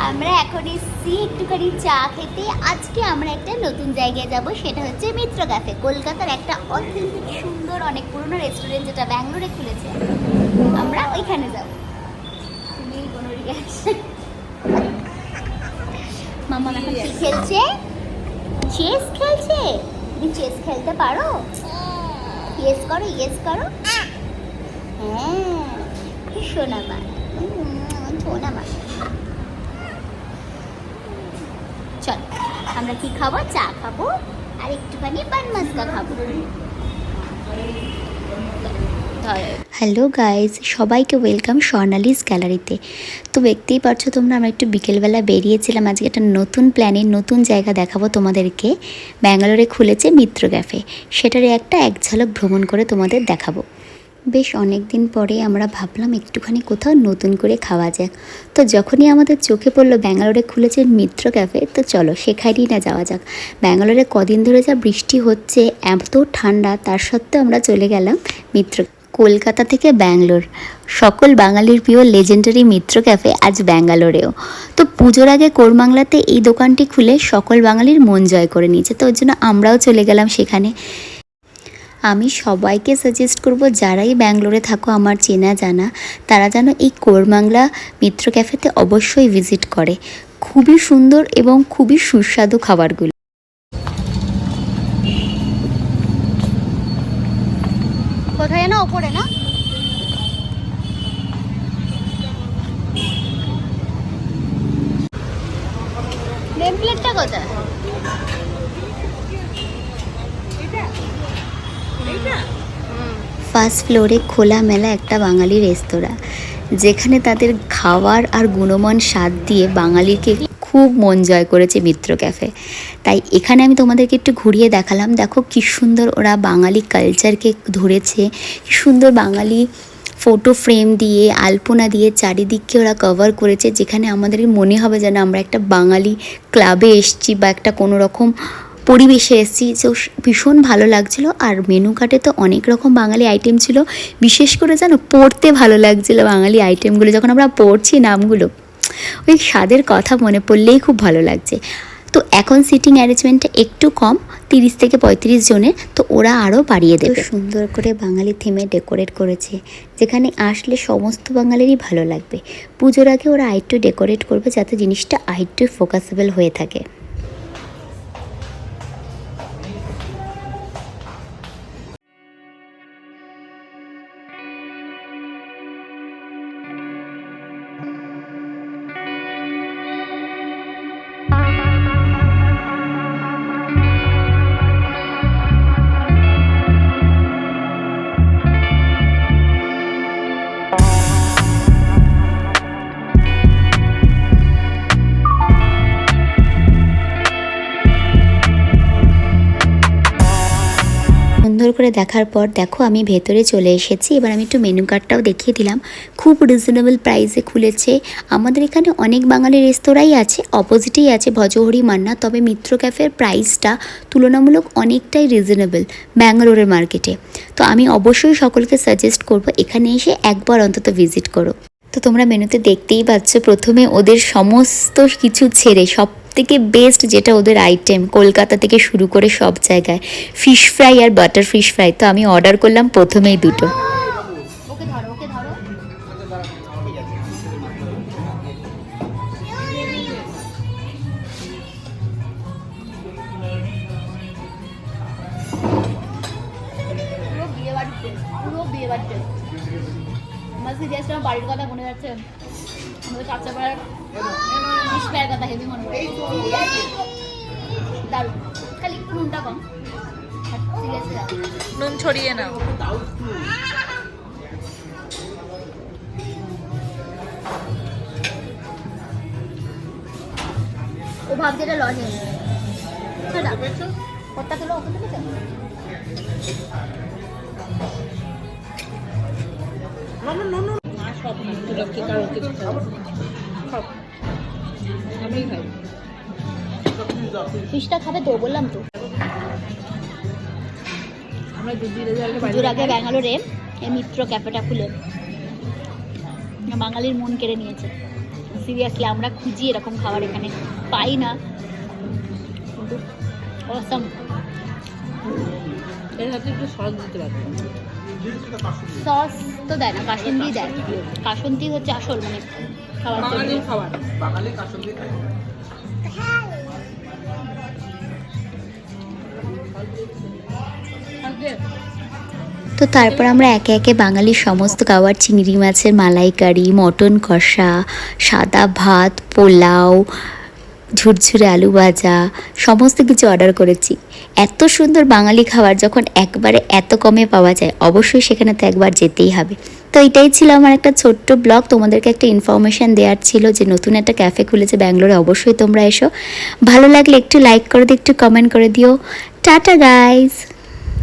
আমরা এখন এসেছি একটুখানি চা খেতে। আজকে আমরা একটা নতুন জায়গায় যাব, সেটা হচ্ছে মিত্র ক্যাফে। কলকাতার একটা অত্যন্ত সুন্দর অনেক পুরনো রেস্টুরেন্ট, যেটা ব্যাঙ্গালোরে খুলেছে। আমরা ওইখানে যাব। তুমি কোনো রিয়াকশন? মামা এখন কি খেলছে? চেস খেলছে। তুমি চেস খেলতে পারো? ইয়েস করো, ইয়েস করো। হ্যাঁ, শোনা মা, শোনা মা। চল, আমরা কি খাবো? চা খাবো আর একটুখানি পান মাস্কা খাবো। হ্যালো গাইজ, সবাইকে ওয়েলকাম স্বর্ণালীস গ্যালারিতে। তো দেখতেই পারছো তোমরা, আমরা একটু বিকেলবেলা বেরিয়েছিলাম। আজকে একটা নতুন প্ল্যানে নতুন জায়গা দেখাবো তোমাদেরকে। ব্যাঙ্গালোরে খুলেছে মিত্র ক্যাফে, সেটারই একটা এক ঝলক ভ্রমণ করে তোমাদের দেখাবো। বেশ অনেক দিন পরে আমরা ভাবলাম একটুখানি কোথাও নতুন করে খাওয়া যাক। তো যখনই আমাদের চোখে পড়লো ব্যাঙ্গালোরে খুলেছে মিত্র ক্যাফে, তো চলো সেখানেই না যাওয়া যাক। ব্যাঙ্গালোরে কদিন ধরে যা বৃষ্টি হচ্ছে, এত ঠান্ডা, তার সত্ত্বেও আমরা চলে গেলাম মিত্র। কলকাতা থেকে ব্যাঙ্গালোর, সকল বাঙালির প্রিয় লেজেন্ডারি মিত্র ক্যাফে আজ ব্যাঙ্গালোরেও। তো পুজোর আগে কোরবাংলাতে এই দোকানটি খুলে সকল বাঙালির মন জয় করে নিয়েছে, তো ওই জন্য আমরাও চলে গেলাম সেখানে। আমি সবাইকে সাজেস্ট করব, যারাই ব্যাঙ্গালোরে থাকো আমার চেনা জানা, তারা যেন এই কোরবাংলা মিত্র ক্যাফেতে অবশ্যই ভিজিট করে। খুবই সুন্দর এবং খুবই সুস্বাদু খাবারগুলো। কোথায় না ওপরে না? নেম প্লেটটা কোথায়? ফার্স্ট ফ্লোরে খোলামেলা একটা বাঙালি রেস্তোরাঁ, যেখানে তাদের খাবার আর গুণমান স্বাদ দিয়ে বাঙালিকে খুব মন জয় করেছে মিত্র ক্যাফে। তাই এখানে আমি তোমাদেরকে একটু ঘুরিয়ে দেখালাম। দেখো কি সুন্দর ওরা বাঙালি কালচারকে ধরেছে, কি সুন্দর বাঙালি ফটো ফ্রেম দিয়ে আলপনা দিয়ে চারিদিককে ওরা কভার করেছে, যেখানে আমাদের মনে হবে যেন আমরা একটা বাঙালি ক্লাবে এসেছি বা একটা কোনো রকম পরিবেশে এসেছি। তো ভীষণ ভালো লাগছিলো। আর মেনু কার্ডে তো অনেক রকম বাঙালি আইটেম ছিল, বিশেষ করে জানো পড়তে ভালো লাগছিলো বাঙালি আইটেমগুলো। যখন আমরা পড়ছি নামগুলো, ওই স্বাদের কথা মনে পড়লেই খুব ভালো লাগছে। তো এখন সিটিং অ্যারেঞ্জমেন্টটা একটু কম, 30 থেকে 35 জনের, তো ওরা আরও বাড়িয়ে দেবে। সুন্দর করে বাঙালি থিমে ডেকোরেট করেছে, যেখানে আসলে সমস্ত বাঙালিরই ভালো লাগবে। পুজোর আগে ওরা আরেকটু ডেকোরেট করবে, যাতে জিনিসটা আরেকটু ফোকাসেবল হয়ে থাকে। সুন্দর করে দেখার পর দেখো আমি ভেতরে চলে এসেছি। এবার আমি একটু মেনু কার্ডটাও দেখিয়ে দিলাম। খুব রিজনেবল প্রাইসে খুলেছে। আমাদের এখানে অনেক বাঙালি রেস্তোরাঁই আছে, অপোজিটেই আছে ভজহরি মান্না, তবে মিত্র ক্যাফের প্রাইসটা তুলনামূলক অনেকটাই রিজনেবল ব্যাঙ্গালোরের মার্কেটে। তো আমি অবশ্যই সকলকে সাজেস্ট করব এখানে এসে একবার অন্তত ভিজিট করো। তো তোমরা মেনুতে দেখতেই পাচ্ছ, প্রথমে ওদের সমস্ত কিছু ছেড়ে সব থেকে বেস্ট যেটা ওদের আইটেম, কলকাতা থেকে শুরু করে সব জায়গায় ফিশ ফ্রাই আর বাটার ফিশ ফ্রাই। তো আমি অর্ডার করলাম প্রথমেই দুটো। বাড়ির কথা মনে যাচ্ছে, আমাদের কাঁচাপাড়ার ফিশ ফ্রাইয়ের কথা হেভি মনে হয়। দারুণ, খালি একটু নুনটা কম, নুন ছড়িয়ে নাও। ও ভাবছে এটা লজেন্স। কতটা তুলো ওখান থেকে? সব লক্ষ্মী কারো কিছু আমি খাই। ফিশটা খাবে তো বললাম তো। আমরা পুজোর আগে ব্যাঙ্গালোরে এই মিত্র ক্যাফেটা খুলে বাঙালির মন কেড়ে নিয়েছে। সিরিয়াসলি আমরা খুঁজি এরকম খাবার, এখানে পাই না, কিন্তু অসাম। এর সাথে একটু সস দিতে পারবেন। সস তো দেয় না, কাসুন্দি দেয়। কাসুন্দি হচ্ছে আসল মানে খাবার বাঙালির খাবার। বাঙালি কাসুন্দি খায়। তো তারপর আমরা একে একে বাঙালির সমস্ত খাবার, চিংড়ি মাছের মালাইকারি, মটন কষা, সাদা ভাত, পোলাও, ঝুরঝুরে আলু ভাজা, সমস্ত কিছু অর্ডার করেছি। এত সুন্দর বাঙালি খাবার যখন একবারে এত কমে পাওয়া যায়, অবশ্যই সেখানে তো একবার যেতেই হবে। তো এটাই ছিল আমার একটা ছোট্ট ব্লগ, তোমাদেরকে একটা ইনফরমেশান দেওয়ার ছিল যে নতুন একটা ক্যাফে খুলেছে ব্যাঙ্গালোরে, অবশ্যই তোমরা এসো। ভালো লাগলে একটু লাইক করে দিও, একটু কমেন্ট করে দিও। Tata guys.